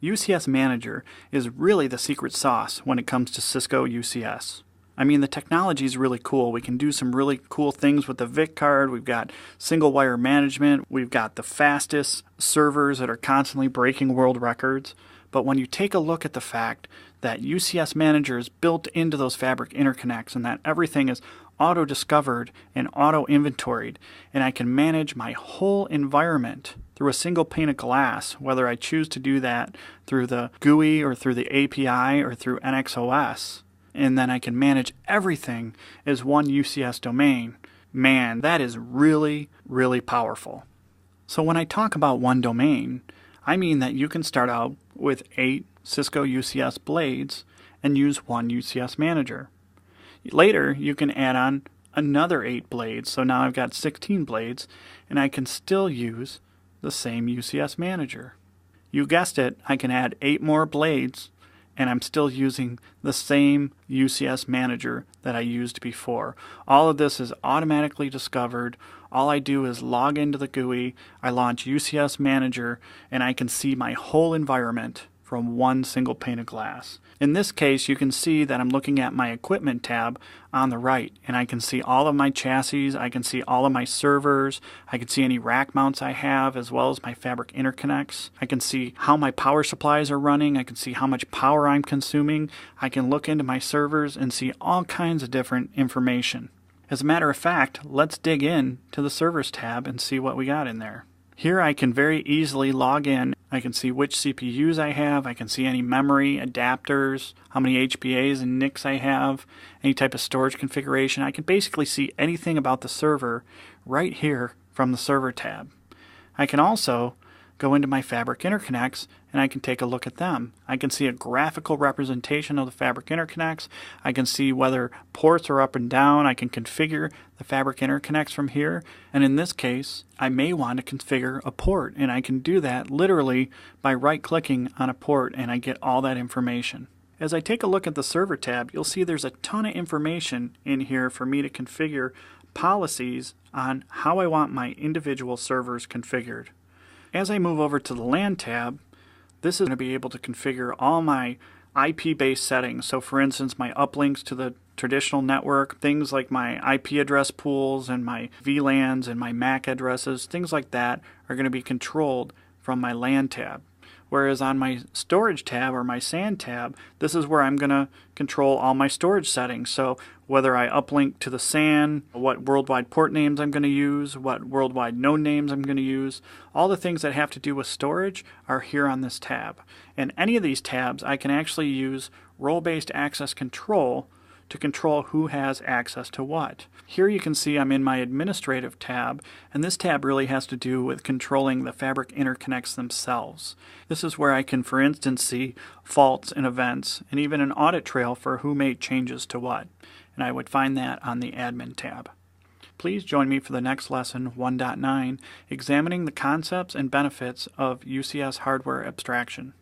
UCS Manager is really the secret sauce when it comes to Cisco UCS. I mean, the technology is really cool. We can do some really cool things with the VIC card. We've got single wire management. We've got the fastest servers that are constantly breaking world records. But when you take a look at the fact that UCS Manager is built into those fabric interconnects and that everything is auto-discovered and auto-inventoried, and I can manage my whole environment through a single pane of glass, whether I choose to do that through the GUI or through the API or through NXOS, and then I can manage everything as one UCS domain. Man, that is really, really powerful. So when I talk about one domain, I mean that you can start out with 8 Cisco UCS blades and use one UCS Manager. Later, you can add on another 8 blades, so now I've got 16 blades, and I can still use the same UCS Manager. You guessed it, I can add 8 more blades, and I'm still using the same UCS Manager that I used before. All of this is automatically discovered. All I do is log into the GUI, I launch UCS Manager, and I can see my whole environment from one single pane of glass. In this case, you can see that I'm looking at my equipment tab on the right, and I can see all of my chassis, I can see all of my servers, I can see any rack mounts I have, as well as my fabric interconnects. I can see how my power supplies are running, I can see how much power I'm consuming, I can look into my servers and see all kinds of different information. As a matter of fact, let's dig in to the servers tab and see what we got in there. Here I can very easily log in. I can see which CPUs I have, I can see any memory, adapters, how many HBAs and NICs I have, any type of storage configuration. I can basically see anything about the server right here from the server tab. I can also go into my fabric interconnects and I can take a look at them. I can see a graphical representation of the fabric interconnects. I can see whether ports are up and down. I can configure the fabric interconnects from here. And in this case, I may want to configure a port, and I can do that literally by right-clicking on a port, and I get all that information. As I take a look at the server tab, you'll see there's a ton of information in here for me to configure policies on how I want my individual servers configured. As I move over to the LAN tab, this is going to be able to configure all my IP-based settings. So for instance, my uplinks to the traditional network, things like my IP address pools and my VLANs and my MAC addresses, things like that are going to be controlled from my LAN tab. Whereas on my storage tab or my SAN tab, this is where I'm going to control all my storage settings. So whether I uplink to the SAN, what worldwide port names I'm going to use, what worldwide node names I'm going to use, all the things that have to do with storage are here on this tab. And any of these tabs, I can actually use role-based access control to control who has access to what. Here you can see I'm in my administrative tab, and this tab really has to do with controlling the fabric interconnects themselves. This is where I can, for instance, see faults and events, and even an audit trail for who made changes to what. And I would find that on the admin tab. Please join me for the next lesson, 1.9, examining the concepts and benefits of UCS hardware abstraction.